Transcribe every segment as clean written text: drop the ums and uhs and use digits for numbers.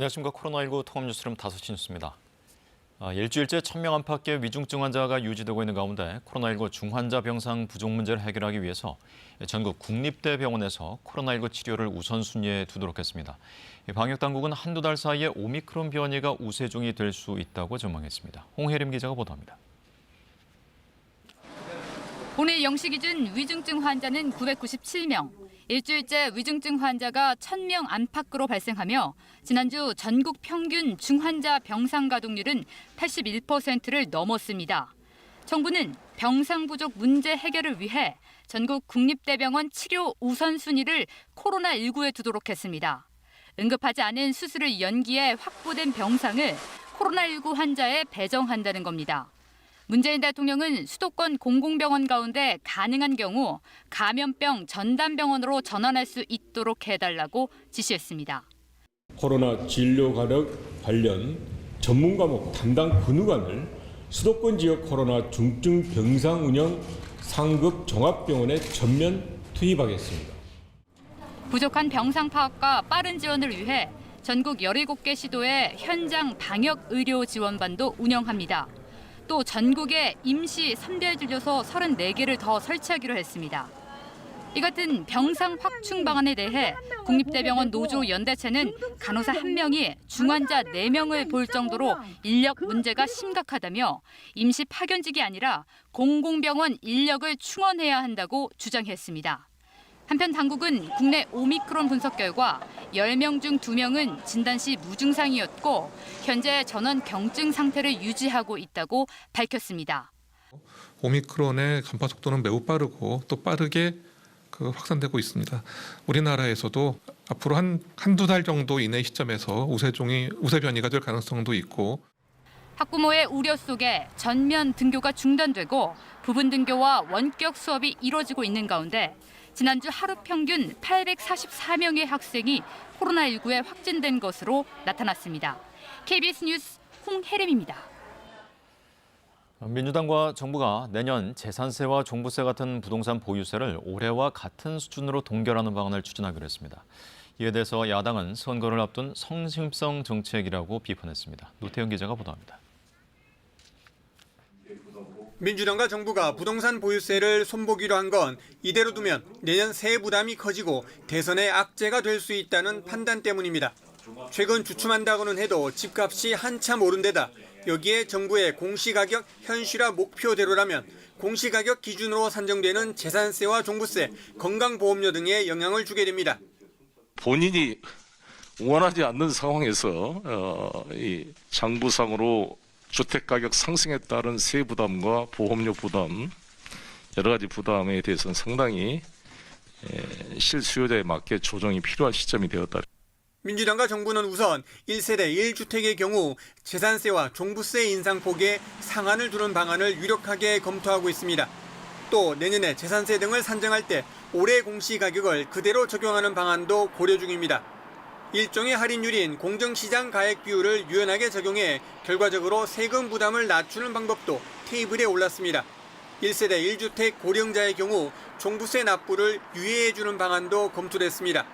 안녕하십니까. 코로나19 통합뉴스룸 5시 뉴스입니다. 일주일째 1,000명 안팎의 위중증 환자가 유지되고 있는 가운데 코로나19 중환자 병상 부족 문제를 해결하기 위해서 전국 국립대병원에서 코로나19 치료를 우선순위에 두도록 했습니다. 방역당국은 한두 달 사이에 오미크론 변이가 우세종이 될 수 있다고 전망했습니다. 홍혜림 기자가 보도합니다. 오늘 0시 기준 위중증 환자는 997명. 일주일째 위중증 환자가 1,000명 안팎으로 발생하며 지난주 전국 평균 중환자 병상 가동률은 81%를 넘었습니다. 정부는 병상 부족 문제 해결을 위해 전국 국립대병원 치료 우선순위를 코로나19에 두도록 했습니다. 응급하지 않은 수술을 연기해 확보된 병상을 코로나19 환자에 배정한다는 겁니다. 문재인 대통령은 수도권 공공병원 가운데 가능한 경우 감염병 전담병원으로 전환할 수 있도록 해달라고 지시했습니다. 코로나 진료 가력 관련 전문 과목 담당 근무관을 수도권 지역 코로나 중증 병상 운영 상급 종합병원에 전면 투입하겠습니다. 부족한 병상 파악과 빠른 지원을 위해 전국 17개 시도에 현장 방역 의료 지원반도 운영합니다. 또 전국에 임시 선별진료소 34개를 더 설치하기로 했습니다. 이 같은 병상 확충 방안에 대해 국립대병원 노조 연대체는 간호사 1명이 중환자 4명을 볼 정도로 인력 문제가 심각하다며 임시 파견직이 아니라 공공병원 인력을 충원해야 한다고 주장했습니다. 한편 당국은 국내 오미크론 분석 결과 10명 중 2명은 진단 시 무증상이었고 현재 전원 경증 상태를 유지하고 있다고 밝혔습니다. 오미크론의 간파 속도는 매우 빠르고 또 빠르게 확산되고 있습니다. 우리나라에서도 앞으로 한두 달 정도 이내 시점에서 우세 변이가 될 가능성도 있고 학부모의 우려 속에 전면 등교가 중단되고 부분 등교와 원격 수업이 이뤄지고 있는 가운데 지난주 하루 평균 844명의 학생이 코로나19에 확진된 것으로 나타났습니다. KBS 뉴스 홍혜림입니다. 민주당과 정부가 내년 재산세와 종부세 같은 부동산 보유세를 올해와 같은 수준으로 동결하는 방안을 추진하기로 했습니다. 이에 대해서 야당은 선거를 앞둔 성심성 정책이라고 비판했습니다. 노태영 기자가 보도합니다. 민주당과 정부가 부동산 보유세를 손보기로 한 건 이대로 두면 내년 세 부담이 커지고 대선의 악재가 될 수 있다는 판단 때문입니다. 최근 주춤한다고는 해도 집값이 한참 오른 데다 여기에 정부의 공시가격 현실화 목표대로라면 공시가격 기준으로 산정되는 재산세와 종부세, 건강보험료 등에 영향을 주게 됩니다. 본인이 원하지 않는 상황에서 이 장부상으로 주택가격 상승에 따른 세 부담과 보험료 부담, 여러 가지 부담에 대해서는 상당히 실수요자에 맞게 조정이 필요한 시점이 되었다. 민주당과 정부는 우선 1세대 1주택의 경우 재산세와 종부세 인상폭에 상한을 두는 방안을 유력하게 검토하고 있습니다. 또 내년에 재산세 등을 산정할 때 올해 공시가격을 그대로 적용하는 방안도 고려 중입니다. 일종의 할인율인 공정시장 가액 비율을 유연하게 적용해 결과적으로 세금 부담을 낮추는 방법도 테이블에 올랐습니다. 1세대 1주택 고령자의 경우 종부세 납부를 유예해주는 방안도 검토됐습니다.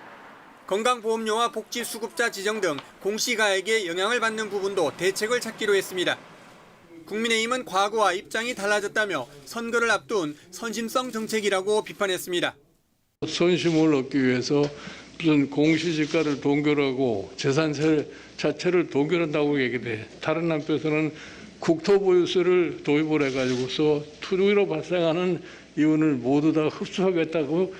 건강보험료와 복지수급자 지정 등 공시가액에 영향을 받는 부분도 대책을 찾기로 했습니다. 국민의힘은 과거와 입장이 달라졌다며 선거를 앞둔 선심성 정책이라고 비판했습니다. 선심을 얻기 위해서 무슨 공시지가를 동결하고 재산세 자체를 동결한다고 얘기돼. 다른 한편에서는 국토보유세를 도입을 해가지고서 투기로 발생하는 이윤을 모두 다 흡수하겠다고.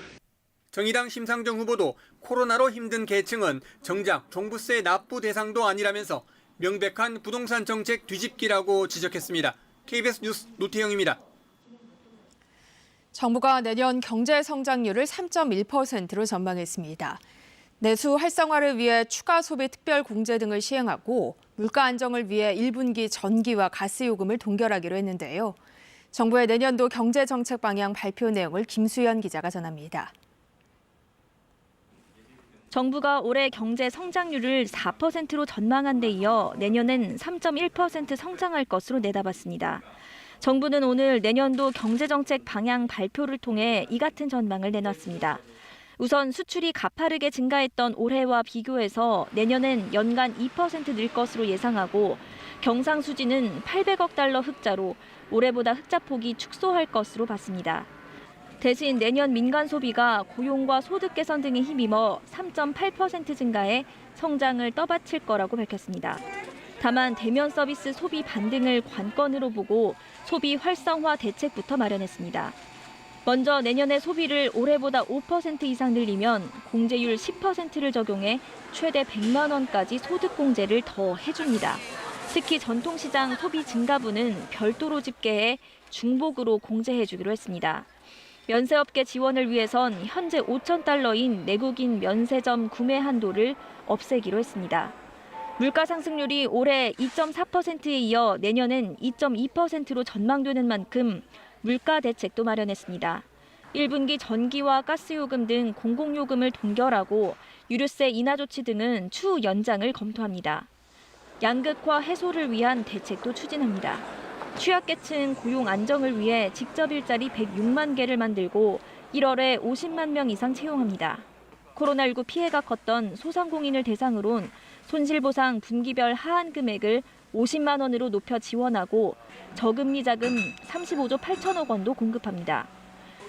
정의당 심상정 후보도 코로나로 힘든 계층은 정작 종부세 납부 대상도 아니라면서 명백한 부동산 정책 뒤집기라고 지적했습니다. KBS 뉴스 노태영입니다. 정부가 내년 경제 성장률을 3.1%로 전망했습니다. 내수 활성화를 위해 추가 소비 특별 공제 등을 시행하고 물가 안정을 위해 1분기 전기와 가스 요금을 동결하기로 했는데요. 정부의 내년도 경제 정책 방향 발표 내용을 김수연 기자가 전합니다. 정부가 올해 경제 성장률을 4%로 전망한 데 이어 내년엔 3.1% 성장할 것으로 내다봤습니다. 정부는 오늘 내년도 경제정책 방향 발표를 통해 이 같은 전망을 내놨습니다. 우선 수출이 가파르게 증가했던 올해와 비교해서 내년엔 연간 2% 늘 것으로 예상하고 경상수지는 800억 달러 흑자로 올해보다 흑자폭이 축소할 것으로 봤습니다. 대신 내년 민간 소비가 고용과 소득 개선 등에 힘입어 3.8% 증가해 성장을 떠받칠 거라고 밝혔습니다. 다만 대면 서비스 소비 반등을 관건으로 보고 소비 활성화 대책부터 마련했습니다. 먼저 내년에 소비를 올해보다 5% 이상 늘리면 공제율 10%를 적용해 최대 100만 원까지 소득 공제를 더 해줍니다. 특히 전통시장 소비 증가분은 별도로 집계해 중복으로 공제해주기로 했습니다. 면세업계 지원을 위해선 현재 5,000달러인 내국인 면세점 구매 한도를 없애기로 했습니다. 물가 상승률이 올해 2.4%에 이어 내년엔 2.2%로 전망되는 만큼 물가 대책도 마련했습니다. 1분기 전기와 가스요금 등 공공요금을 동결하고 유류세 인하 조치 등은 추후 연장을 검토합니다. 양극화 해소를 위한 대책도 추진합니다. 취약계층 고용 안정을 위해 직접 일자리 106만 개를 만들고 1월에 50만 명 이상 채용합니다. 코로나19 피해가 컸던 소상공인을 대상으론 손실보상 분기별 하한 금액을 50만 원으로 높여 지원하고 저금리 자금 35조 8천억 원도 공급합니다.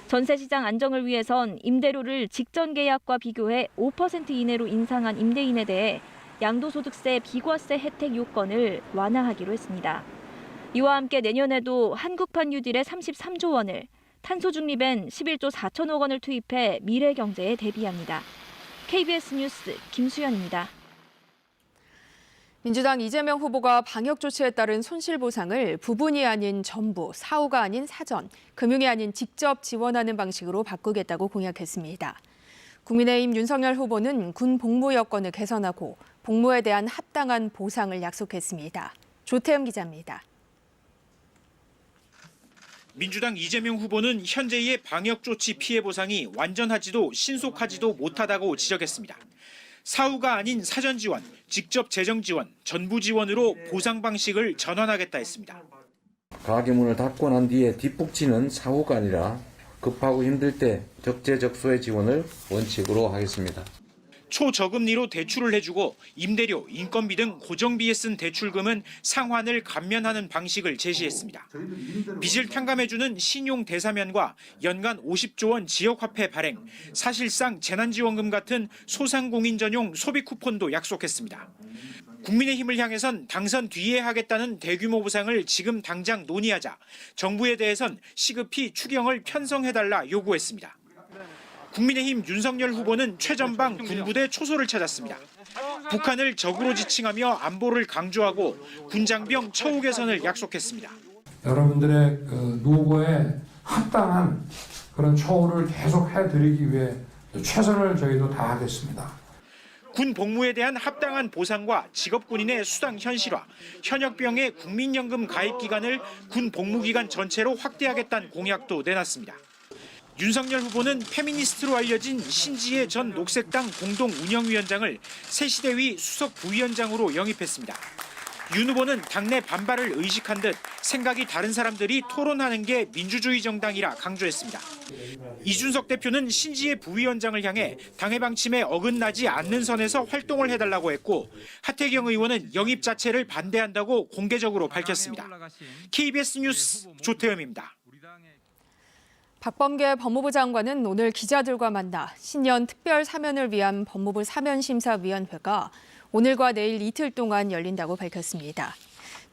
전세시장 안정을 위해선 임대료를 직전 계약과 비교해 5% 이내로 인상한 임대인에 대해 양도소득세 비과세 혜택 요건을 완화하기로 했습니다. 이와 함께 내년에도 한국판 뉴딜에 33조 원을, 탄소중립엔 11조 4천억 원을 투입해 미래 경제에 대비합니다. KBS 뉴스 김수연입니다. 민주당 이재명 후보가 방역 조치에 따른 손실보상을 부분이 아닌 전부, 사후가 아닌 사전, 금융이 아닌 직접 지원하는 방식으로 바꾸겠다고 공약했습니다. 국민의힘 윤석열 후보는 군 복무 여건을 개선하고 복무에 대한 합당한 보상을 약속했습니다. 조태영 기자입니다. 민주당 이재명 후보는 현재의 방역조치 피해 보상이 완전하지도 신속하지도 못하다고 지적했습니다. 사후가 아닌 사전 지원, 직접 재정 지원, 전부 지원으로 보상 방식을 전환하겠다 했습니다. 가게 문을 닫고 난 뒤에 뒷북치는 사후가 아니라 급하고 힘들 때 적재적소의 지원을 원칙으로 하겠습니다. 초저금리로 대출을 해주고 임대료, 인건비 등 고정비에 쓴 대출금은 상환을 감면하는 방식을 제시했습니다. 빚을 탕감해주는 신용 대사면과 연간 50조 원 지역화폐 발행, 사실상 재난지원금 같은 소상공인 전용 소비 쿠폰도 약속했습니다. 국민의힘을 향해선 당선 뒤에 하겠다는 대규모 보상을 지금 당장 논의하자 정부에 대해선 시급히 추경을 편성해달라 요구했습니다. 국민의힘 윤석열 후보는 최전방 군부대 초소를 찾았습니다. 북한을 적으로 지칭하며 안보를 강조하고 군장병 처우 개선을 약속했습니다. 여러분들의 노고에 합당한 그런 처우를 계속 해드리기 위해 최선을 저희도 다하겠습니다. 군 복무에 대한 합당한 보상과 직업군인의 수당 현실화, 현역병의 국민연금 가입 기간을 군 복무기간 전체로 확대하겠다는 공약도 내놨습니다. 윤석열 후보는 페미니스트로 알려진 신지혜 전 녹색당 공동운영위원장을 새시대위 수석 부위원장으로 영입했습니다. 윤 후보는 당내 반발을 의식한 듯 생각이 다른 사람들이 토론하는 게 민주주의 정당이라 강조했습니다. 이준석 대표는 신지혜 부위원장을 향해 당의 방침에 어긋나지 않는 선에서 활동을 해달라고 했고 하태경 의원은 영입 자체를 반대한다고 공개적으로 밝혔습니다. KBS 뉴스 조태현입니다. 박범계 법무부 장관은 오늘 기자들과 만나 신년 특별 사면을 위한 법무부 사면심사위원회가 오늘과 내일 이틀 동안 열린다고 밝혔습니다.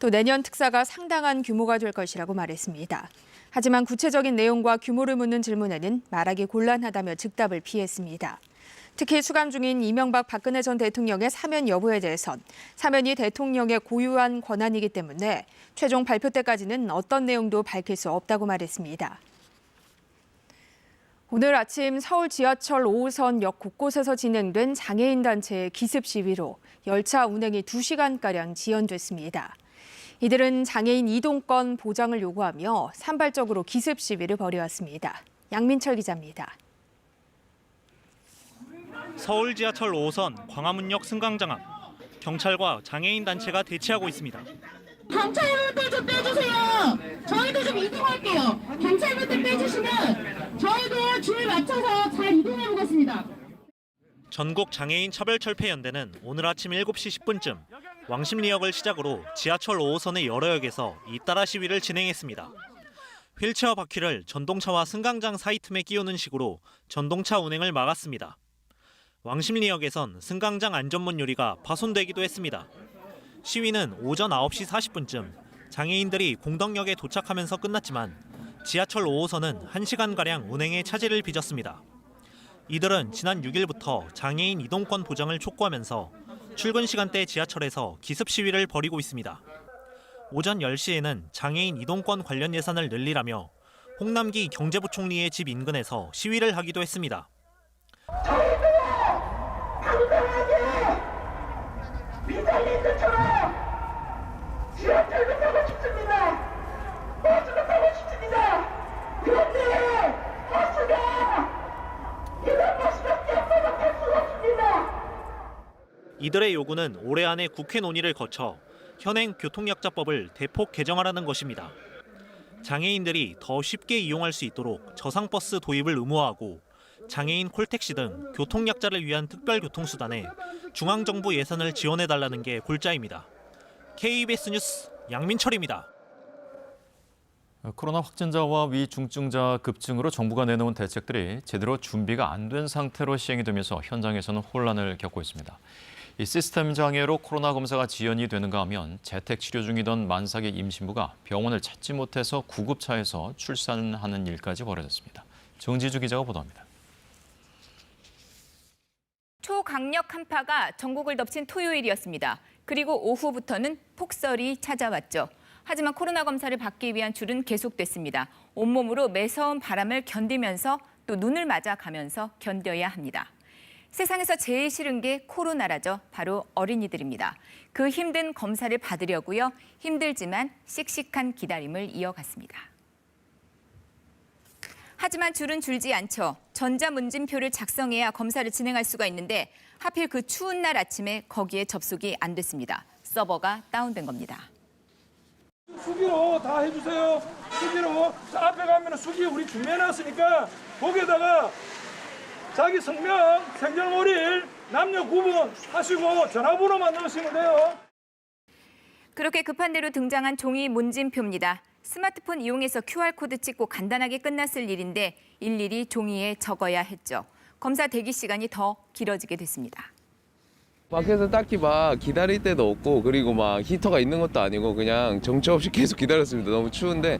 또 내년 특사가 상당한 규모가 될 것이라고 말했습니다. 하지만 구체적인 내용과 규모를 묻는 질문에는 말하기 곤란하다며 즉답을 피했습니다. 특히 수감 중인 이명박 박근혜 전 대통령의 사면 여부에 대해선 사면이 대통령의 고유한 권한이기 때문에 최종 발표 때까지는 어떤 내용도 밝힐 수 없다고 말했습니다. 오늘 아침 서울 지하철 5호선 역 곳곳에서 진행된 장애인 단체의 기습 시위로 열차 운행이 2시간가량 지연됐습니다. 이들은 장애인 이동권 보장을 요구하며 산발적으로 기습 시위를 벌여왔습니다. 양민철 기자입니다. 서울 지하철 5호선 광화문역 승강장 앞 경찰과 장애인 단체가 대치하고 있습니다. 경찰분들 좀 빼주세요. 저희도 좀 이동할게요. 경찰분들 빼주시면 저희도 줄 맞춰서 잘 이동해 보겠습니다. 전국 장애인 차별철폐연대는 오늘 아침 7시 10분쯤 왕십리역을 시작으로 지하철 5호선의 여러 역에서 잇따라 시위를 진행했습니다. 휠체어 바퀴를 전동차와 승강장 사이 틈에 끼우는 식으로 전동차 운행을 막았습니다. 왕십리역에선 승강장 안전문 유리가 파손되기도 했습니다. 시위는 오전 9시 40분쯤 장애인들이 공덕역에 도착하면서 끝났지만 지하철 5호선은 1시간가량 운행에 차질을 빚었습니다. 이들은 지난 6일부터 장애인 이동권 보장을 촉구하면서 출근 시간대 지하철에서 기습 시위를 벌이고 있습니다. 오전 10시에는 장애인 이동권 관련 예산을 늘리라며 홍남기 경제부총리의 집 인근에서 시위를 하기도 했습니다. 지하철도 타고 싶습니다. 버스도 타고 싶습니다. 그런데 버스가 이런 버스밖에 없어서 탈 수가 없습니다. 이들의 요구는 올해 안에 국회 논의를 거쳐 현행 교통약자법을 대폭 개정하라는 것입니다. 장애인들이 더 쉽게 이용할 수 있도록 저상버스 도입을 의무화하고 장애인 콜택시 등 교통약자를 위한 특별교통수단에 중앙정부 예산을 지원해달라는 게 골자입니다. KBS 뉴스 양민철입니다. 코로나 확진자와 위중증자 급증으로 정부가 내놓은 대책들이 제대로 준비가 안 된 상태로 시행이 되면서 현장에서는 혼란을 겪고 있습니다. 이 시스템 장애로 코로나 검사가 지연이 되는가 하면 재택 치료 중이던 만삭의 임신부가 병원을 찾지 못해서 구급차에서 출산하는 일까지 벌어졌습니다. 정지주 기자가 보도합니다. 초강력 한파가 전국을 덮친 토요일이었습니다. 그리고 오후부터는 폭설이 찾아왔죠. 하지만 코로나 검사를 받기 위한 줄은 계속됐습니다. 온몸으로 매서운 바람을 견디면서 또 눈을 맞아가면서 견뎌야 합니다. 세상에서 제일 싫은 게 코로나라죠. 바로 어린이들입니다. 그 힘든 검사를 받으려고요. 힘들지만 씩씩한 기다림을 이어갔습니다. 하지만 줄은 줄지 않죠. 전자문진표를 작성해야 검사를 진행할 수가 있는데 하필 그 추운 날 아침에 거기에 접속이 안 됐습니다. 서버가 다운된 겁니다. 수기로 다 해주세요. 수기로. 자, 앞에 가면 수기 우리 준비해놨으니까 거기에다가 자기 성명, 생년월일, 남녀 구분 하시고 전화번호만 넣으시면 돼요. 그렇게 급한 대로 등장한 종이 문진표입니다. 스마트폰 이용해서 QR코드 찍고 간단하게 끝났을 일인데 일일이 종이에 적어야 했죠. 검사 대기 시간이 더 길어지게 됐습니다. 밖에서 딱히 막 기다릴 때도 없고 그리고 막 히터가 있는 것도 아니고 그냥 정처 없이 계속 기다렸습니다. 너무 추운데.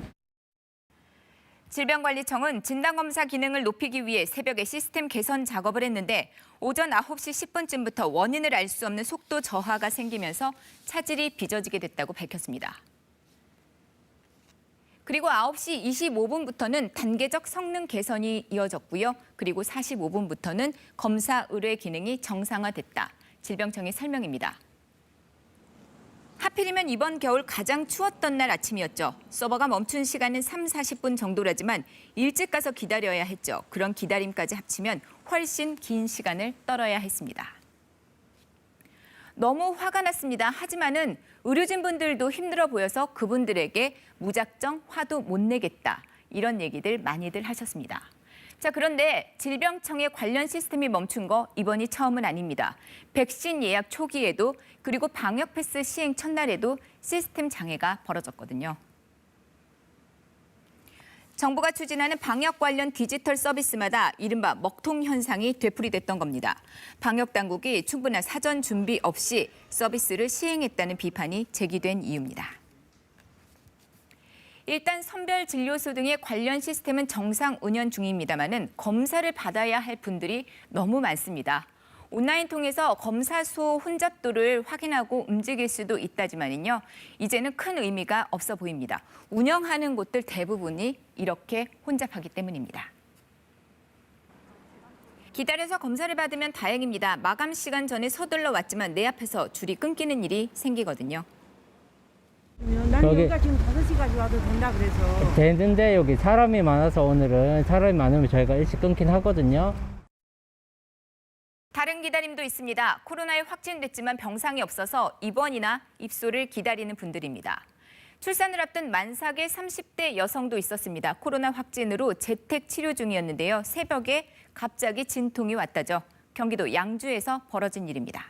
질병관리청은 진단검사 기능을 높이기 위해 새벽에 시스템 개선 작업을 했는데 오전 9시 10분쯤부터 원인을 알 수 없는 속도 저하가 생기면서 차질이 빚어지게 됐다고 밝혔습니다. 그리고 9시 25분부터는 단계적 성능 개선이 이어졌고요. 그리고 45분부터는 검사 의뢰 기능이 정상화됐다. 질병청의 설명입니다. 하필이면 이번 겨울 가장 추웠던 날 아침이었죠. 서버가 멈춘 시간은 3, 40분 정도라지만 일찍 가서 기다려야 했죠. 그런 기다림까지 합치면 훨씬 긴 시간을 떨어야 했습니다. 너무 화가 났습니다. 하지만은 의료진분들도 힘들어 보여서 그분들에게 무작정 화도 못 내겠다. 이런 얘기들 많이들 하셨습니다. 자, 그런데 질병청의 관련 시스템이 멈춘 거 이번이 처음은 아닙니다. 백신 예약 초기에도 그리고 방역 패스 시행 첫날에도 시스템 장애가 벌어졌거든요. 정부가 추진하는 방역 관련 디지털 서비스마다 이른바 먹통 현상이 되풀이됐던 겁니다. 방역 당국이 충분한 사전 준비 없이 서비스를 시행했다는 비판이 제기된 이유입니다. 일단 선별진료소 등의 관련 시스템은 정상 운영 중입니다만은 검사를 받아야 할 분들이 너무 많습니다. 온라인 통해서 검사 수 혼잡도를 확인하고 움직일 수도 있다지만요. 이제는 큰 의미가 없어 보입니다. 운영하는 곳들 대부분이 이렇게 혼잡하기 때문입니다. 기다려서 검사를 받으면 다행입니다. 마감 시간 전에 서둘러 왔지만 내 앞에서 줄이 끊기는 일이 생기거든요. 난 여기가 지금 5시까지 와도 된다 그래서. 되는데 여기 사람이 많아서 오늘은 사람이 많으면 저희가 일찍 끊긴 하거든요. 다른 기다림도 있습니다. 코로나에 확진됐지만 병상이 없어서 입원이나 입소를 기다리는 분들입니다. 출산을 앞둔 만삭의 30대 여성도 있었습니다. 코로나 확진으로 재택 치료 중이었는데요. 새벽에 갑자기 진통이 왔다죠. 경기도 양주에서 벌어진 일입니다.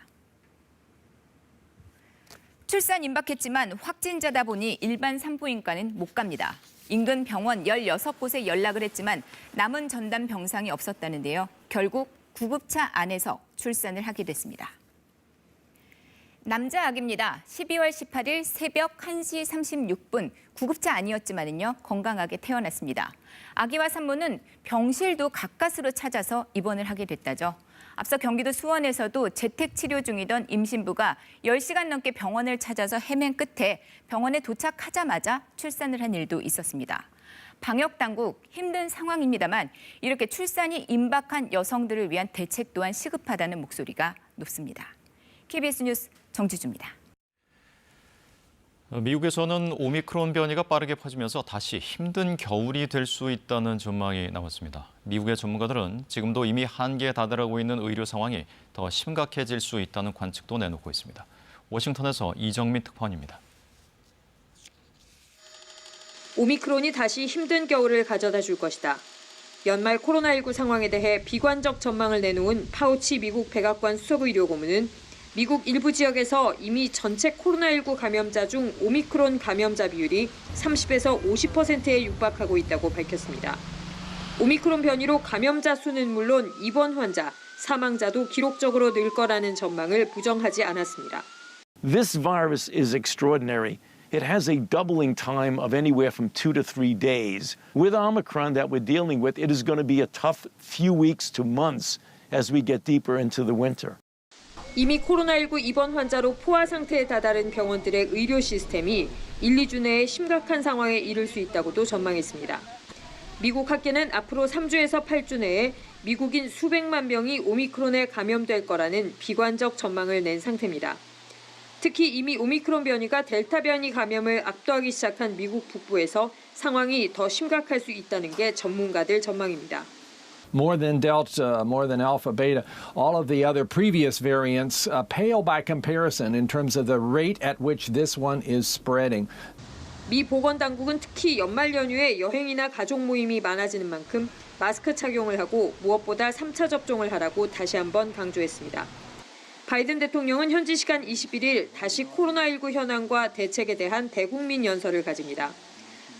출산 임박했지만 확진자다 보니 일반 산부인과는 못 갑니다. 인근 병원 16곳에 연락을 했지만 남은 전담 병상이 없었다는데요. 결국 구급차 안에서 출산을 하게 됐습니다. 남자 아기입니다. 12월 18일 새벽 1시 36분 구급차 아니었지만요. 건강하게 태어났습니다. 아기와 산모는 병실도 가까스로 찾아서 입원을 하게 됐다죠. 앞서 경기도 수원에서도 재택 치료 중이던 임신부가 10시간 넘게 병원을 찾아서 헤맨 끝에 병원에 도착하자마자 출산을 한 일도 있었습니다. 방역 당국 힘든 상황입니다만 이렇게 출산이 임박한 여성들을 위한 대책 또한 시급하다는 목소리가 높습니다. KBS 뉴스 정지주입니다. 미국에서는 오미크론 변이가 빠르게 퍼지면서 다시 힘든 겨울이 될 수 있다는 전망이 나왔습니다. 미국의 전문가들은 지금도 이미 한계에 다다르고 있는 의료 상황이 더 심각해질 수 있다는 관측도 내놓고 있습니다. 워싱턴에서 이정민 특파원입니다. 오미크론이 다시 힘든 겨울을 가져다 줄 것이다. 연말 코로나19 상황에 대해 비관적 전망을 내놓은 파우치 미국 백악관 수석의료 고문은 미국 일부 지역에서 이미 전체 코로나19 감염자 중 오미크론 감염자 비율이 30에서 50%에 육박하고 있다고 밝혔습니다. 오미크론 변이로 감염자 수는 물론 입원 환자, 사망자도 기록적으로 늘 거라는 전망을 부정하지 않았습니다. This virus is extraordinary. It has a doubling time of anywhere from 2 to 3 days. With Omicron that we're dealing with, it is going to be a tough few weeks to months as we get deeper into the winter. 이미 코로나19 입원 환자로 포화 상태에 다다른 병원들의 의료 시스템이 1, 2주 내에 심각한 상황에 이를 수 있다고도 전망했습니다. 미국 학계는 앞으로 3주에서 8주 내에 미국인 수백만 명이 오미크론에 감염될 거라는 비관적 전망을 낸 상태입니다. 특히 이미 오미크론 변이가 델타 변이 감염을 압도하기 시작한 미국 북부에서 상황이 더 심각할 수 있다는 게 전문가들 전망입니다. More than Delta, more than Alpha, Beta, all of the other previous variants pale by comparison in terms of the rate at which this one is spreading. 미 보건당국은 특히 연말 연휴에 여행이나 가족 모임이 많아지는 만큼 마스크 착용을 하고 무엇보다 3차 접종을 하라고 다시 한번 강조했습니다. 바이든 대통령은 현지 시간 21일 다시 코로나19 현황과 대책에 대한 대국민 연설을 가집니다.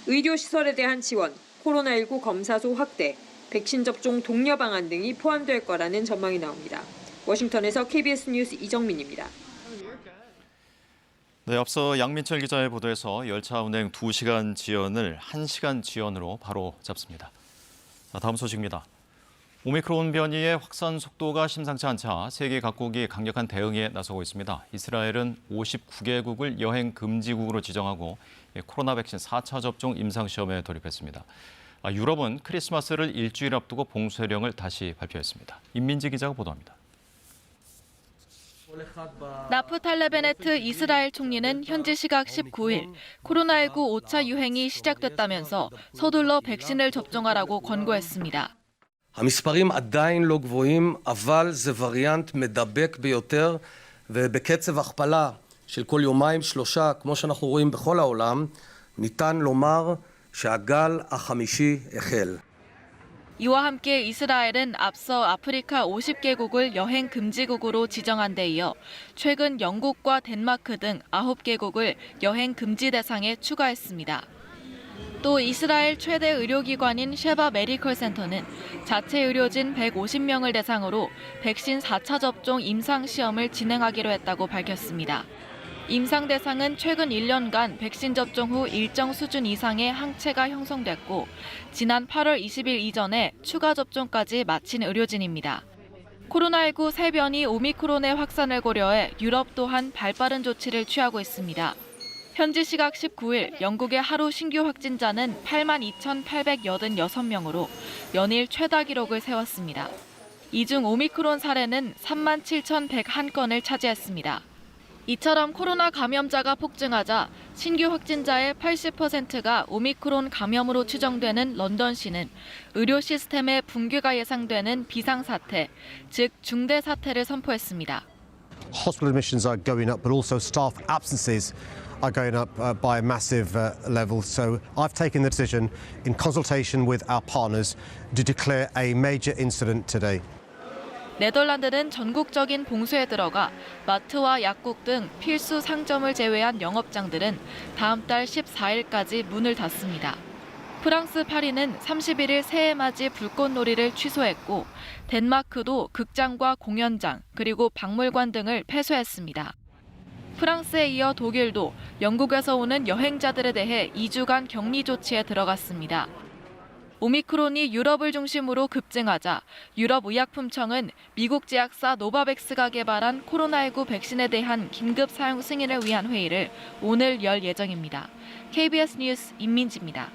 의료시설에 대한 지원, 코로나19 검사소 확대, 백신 접종 독려 방안 등이 포함될 거라는 전망이 나옵니다. 워싱턴에서 KBS 뉴스 이정민입니다. 네, 앞서 양민철 기자의 보도에서 열차 운행 2시간 지연을 1시간 지연으로 바로 잡습니다. 다음 소식입니다. 오미크론 변이의 확산 속도가 심상치 않자 세계 각국이 강력한 대응에 나서고 있습니다. 이스라엘은 59개국을 여행 금지국으로 지정하고 코로나 백신 4차 접종 임상시험에 돌입했습니다. 유럽은 크리스마스를 일주일 앞두고 봉쇄령을 다시 발표했습니다. 임민지 기자가 보도합니다. 나프탈레 베네트 이스라엘 총리는 현지 시각 19일 코로나19 5차 유행이 시작됐다면서 서둘러 백신을 접종하라고 권고했습니다. המספרים עדיין לא גבוהים, אבל זה וריאנט מדבק ביותר, ובקצב הכפלה של כל יומיים שלושה, כמו שאנחנו רואים בכל העולם, ניתן לומר שהגל החמישי החל. 이와 함께 이스라엘은 앞서 아프리카 50개국을 여행 금지국으로 지정한 데 이어 최근 영국과 덴마크 등 9개국을 여행 금지 대상에 추가했습니다. 또 이스라엘 최대 의료기관인 셰바 메디컬 센터는 자체 의료진 150명을 대상으로 백신 4차 접종 임상시험을 진행하기로 했다고 밝혔습니다. 임상 대상은 최근 1년간 백신 접종 후 일정 수준 이상의 항체가 형성됐고 지난 8월 20일 이전에 추가 접종까지 마친 의료진입니다. 코로나19 새 변이 오미크론의 확산을 고려해 유럽 또한 발빠른 조치를 취하고 있습니다. 현지 시각 19일 영국의 하루 신규 확진자는 82,886명으로 연일 최다 기록을 세웠습니다. 이 중 오미크론 사례는 37,101건을 차지했습니다. 이처럼 코로나 감염자가 폭증하자 신규 확진자의 80%가 오미크론 감염으로 추정되는 런던시는 의료 시스템의 붕괴가 예상되는 비상사태, 즉 중대 사태를 선포했습니다. hospital admissions are going up, but also staff absences are going up by a massive level. So I've taken the decision, in consultation with our partners, to declare a major incident today. 네덜란드는 전국적인 봉쇄에 들어가 마트와 약국 등 필수 상점을 제외한 영업장들은 다음 달 14일까지 문을 닫습니다. 프랑스 파리는 31일 새해맞이 불꽃놀이를 취소했고 덴마크도 극장과 공연장 그리고 박물관 등을 폐쇄했습니다. 프랑스에 이어 독일도 영국에서 오는 여행자들에 대해 2주간 격리 조치에 들어갔습니다. 오미크론이 유럽을 중심으로 급증하자 유럽의약품청은 미국 제약사 노바백스가 개발한 코로나19 백신에 대한 긴급 사용 승인을 위한 회의를 오늘 열 예정입니다. KBS 뉴스 임민지입니다.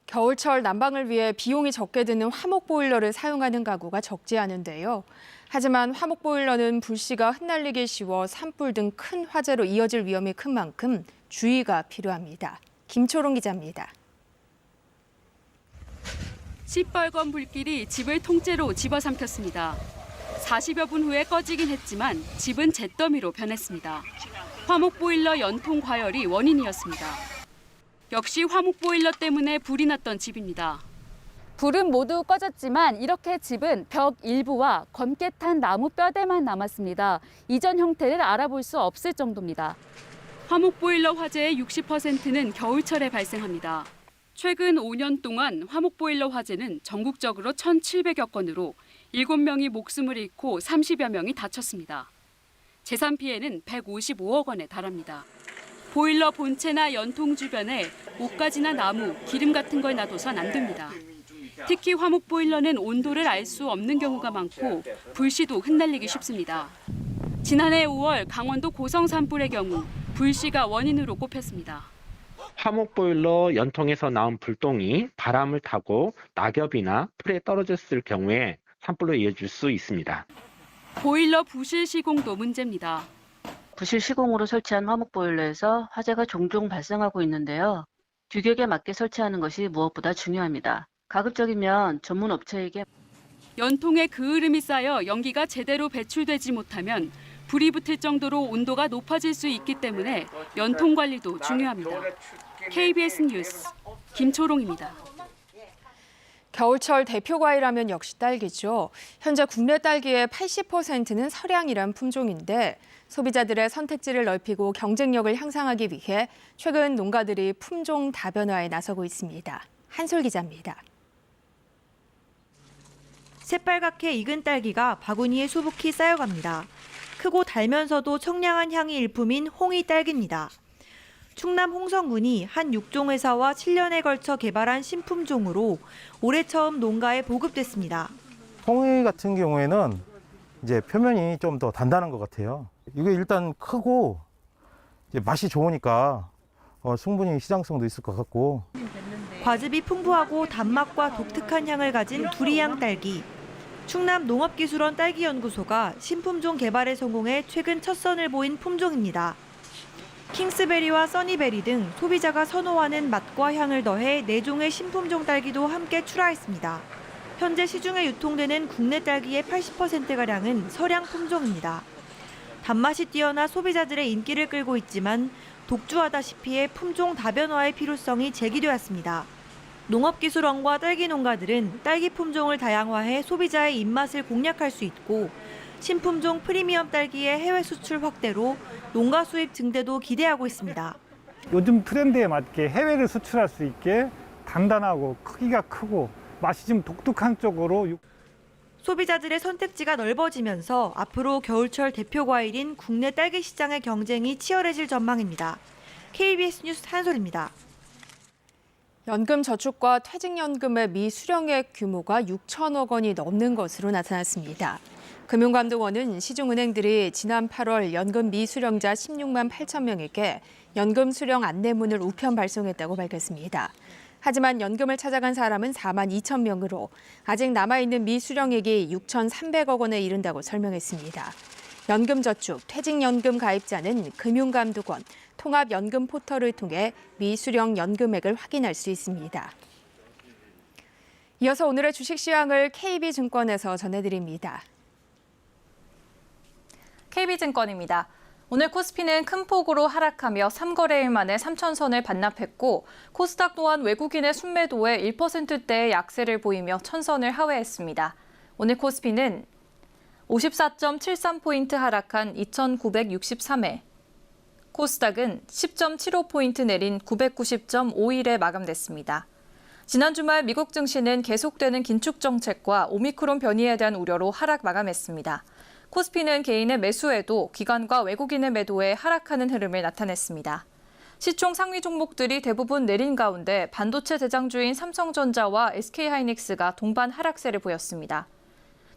겨울철 난방을 위해 비용이 적게 드는 화목보일러를 사용하는 가구가 적지 않은데요. 하지만 화목보일러는 불씨가 흩날리기 쉬워 산불 등 큰 화재로 이어질 위험이 큰 만큼 주의가 필요합니다. 김초롱 기자입니다. 시뻘건 불길이 집을 통째로 집어삼켰습니다. 40여 분 후에 꺼지긴 했지만 집은 잿더미로 변했습니다. 화목보일러 연통 과열이 원인이었습니다. 역시 화목보일러 때문에 불이 났던 집입니다. 불은 모두 꺼졌지만 이렇게 집은 벽 일부와 검게 탄 나무 뼈대만 남았습니다. 이전 형태를 알아볼 수 없을 정도입니다. 화목보일러 화재의 60%는 겨울철에 발생합니다. 최근 5년 동안 화목보일러 화재는 전국적으로 1,700여 건으로 7명이 목숨을 잃고 30여 명이 다쳤습니다. 재산 피해는 155억 원에 달합니다. 보일러 본체나 연통 주변에 옷가지나 나무, 기름 같은 걸 놔둬선 안 됩니다. 특히 화목보일러는 온도를 알 수 없는 경우가 많고 불씨도 흩날리기 쉽습니다. 지난해 5월 강원도 고성 산불의 경우 불씨가 원인으로 꼽혔습니다. 화목보일러 연통에서 나온 불똥이 바람을 타고 낙엽이나 풀에 떨어졌을 경우에 산불로 이어질 수 있습니다. 보일러 부실 시공도 문제입니다. 부실 시공으로 설치한 화목보일러에서 화재가 종종 발생하고 있는데요. 규격에 맞게 설치하는 것이 무엇보다 중요합니다. 가급적이면 전문 업체에게 연통에 그을음이 쌓여 연기가 제대로 배출되지 못하면 불이 붙을 정도로 온도가 높아질 수 있기 때문에 연통 관리도 중요합니다. KBS 뉴스 김초롱입니다. 겨울철 대표 과일하면 역시 딸기죠. 현재 국내 딸기의 80%는 서량이란 품종인데 소비자들의 선택지를 넓히고 경쟁력을 향상하기 위해 최근 농가들이 품종 다변화에 나서고 있습니다. 한솔 기자입니다. 새빨갛게 익은 딸기가 바구니에 수북히 쌓여갑니다. 크고 달면서도 청량한 향이 일품인 홍이 딸기입니다. 충남 홍성군이 한 육종회사와 7년에 걸쳐 개발한 신품종으로 올해 처음 농가에 보급됐습니다. 홍이 같은 경우에는 이제 표면이 좀 더 단단한 것 같아요. 이게 일단 크고 이제 맛이 좋으니까 충분히 시장성도 있을 것 같고. 과즙이 풍부하고 단맛과 독특한 향을 가진 두리양 딸기. 충남 농업기술원 딸기연구소가 신품종 개발에 성공해 최근 첫 선을 보인 품종입니다. 킹스베리와 써니베리 등 소비자가 선호하는 맛과 향을 더해 4종의 신품종 딸기도 함께 출하했습니다. 현재 시중에 유통되는 국내 딸기의 80%가량은 서량 품종입니다. 단맛이 뛰어나 소비자들의 인기를 끌고 있지만 독주하다시피의 품종 다변화의 필요성이 제기되었습니다. 농업기술원과 딸기 농가들은 딸기 품종을 다양화해 소비자의 입맛을 공략할 수 있고 신품종 프리미엄 딸기의 해외 수출 확대로 농가 수입 증대도 기대하고 있습니다. 요즘 트렌드에 맞게 해외를 수출할 수 있게 단단하고 크기가 크고 맛이 좀 독특한 쪽으로. 소비자들의 선택지가 넓어지면서 앞으로 겨울철 대표 과일인 국내 딸기 시장의 경쟁이 치열해질 전망입니다. KBS 뉴스 한솔입니다. 연금저축과 퇴직연금의 미수령액 규모가 6천억 원이 넘는 것으로 나타났습니다. 금융감독원은 시중은행들이 지난 8월 연금 미수령자 16만 8천 명에게 연금 수령 안내문을 우편 발송했다고 밝혔습니다. 하지만 연금을 찾아간 사람은 4만 2천 명으로 아직 남아있는 미수령액이 6,300억 원에 이른다고 설명했습니다. 연금저축, 퇴직연금 가입자는 금융감독원, 통합연금 포털을 통해 미수령 연금액을 확인할 수 있습니다. 이어서 오늘의 주식 시황을 KB증권에서 전해드립니다. KB증권입니다. 오늘 코스피는 큰 폭으로 하락하며 3거래일 만에 3,000선을 반납했고 코스닥 또한 외국인의 순매도에 1%대의 약세를 보이며 1,000선을 하회했습니다. 오늘 코스피는 54.73포인트 하락한 2,963회, 코스닥은 10.75포인트 내린 990.51에 마감됐습니다. 지난 주말 미국 증시는 계속되는 긴축 정책과 오미크론 변이에 대한 우려로 하락 마감했습니다. 코스피는 개인의 매수에도 기관과 외국인의 매도에 하락하는 흐름을 나타냈습니다. 시총 상위 종목들이 대부분 내린 가운데 반도체 대장주인 삼성전자와 SK하이닉스가 동반 하락세를 보였습니다.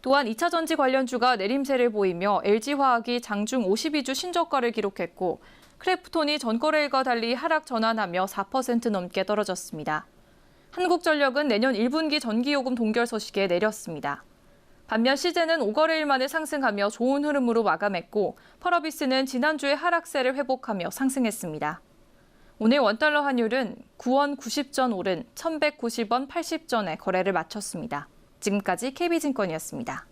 또한 2차 전지 관련주가 내림세를 보이며 LG화학이 장중 52주 신저가를 기록했고 크래프톤이 전거래일과 달리 하락 전환하며 4% 넘게 떨어졌습니다. 한국전력은 내년 1분기 전기요금 동결 소식에 내렸습니다. 반면 시제는 5거래일 만에 상승하며 좋은 흐름으로 마감했고 펄어비스는 지난주에 하락세를 회복하며 상승했습니다. 오늘 원달러 환율은 9원 90전 오른 1,190원 80전에 거래를 마쳤습니다. 지금까지 KB증권이었습니다.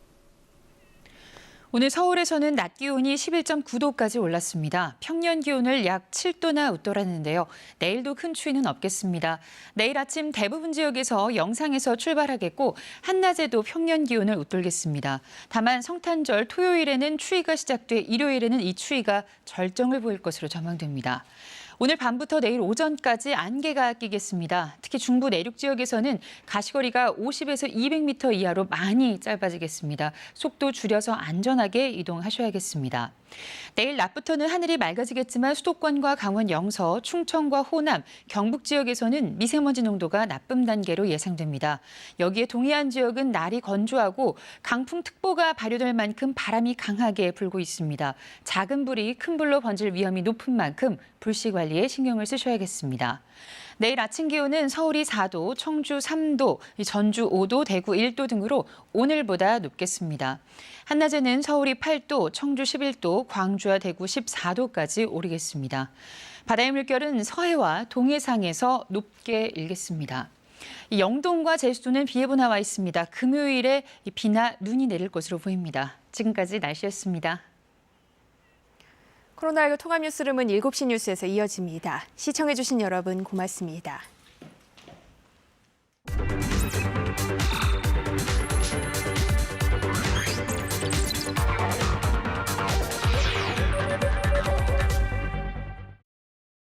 오늘 서울에서는 낮 기온이 11.9도까지 올랐습니다. 평년 기온을 약 7도나 웃돌았는데요. 내일도 큰 추위는 없겠습니다. 내일 아침 대부분 지역에서 영상에서 출발하겠고 한낮에도 평년 기온을 웃돌겠습니다. 다만 성탄절 토요일에는 추위가 시작돼 일요일에는 이 추위가 절정을 보일 것으로 전망됩니다. 오늘 밤부터 내일 오전까지 안개가 끼겠습니다. 특히 중부 내륙 지역에서는 가시거리가 50에서 200m 이하로 많이 짧아지겠습니다. 속도 줄여서 안전하게 이동하셔야겠습니다. 내일 낮부터는 하늘이 맑아지겠지만 수도권과 강원 영서, 충청과 호남, 경북 지역에서는 미세먼지 농도가 나쁨 단계로 예상됩니다. 여기에 동해안 지역은 날이 건조하고 강풍특보가 발효될 만큼 바람이 강하게 불고 있습니다. 작은 불이 큰 불로 번질 위험이 높은 만큼 불씨 관리에 신경을 쓰셔야겠습니다. 내일 아침 기온은 서울이 4도, 청주 3도, 전주 5도, 대구 1도 등으로 오늘보다 높겠습니다. 한낮에는 서울이 8도, 청주 11도, 광주와 대구 14도까지 오르겠습니다. 바다의 물결은 서해와 동해상에서 높게 일겠습니다. 영동과 제주도는 비 예보 나와 있습니다. 금요일에 비나 눈이 내릴 것으로 보입니다. 지금까지 날씨였습니다. 코로나19 통합 뉴스룸은 7시 뉴스에서 이어집니다. 시청해주신 여러분 고맙습니다.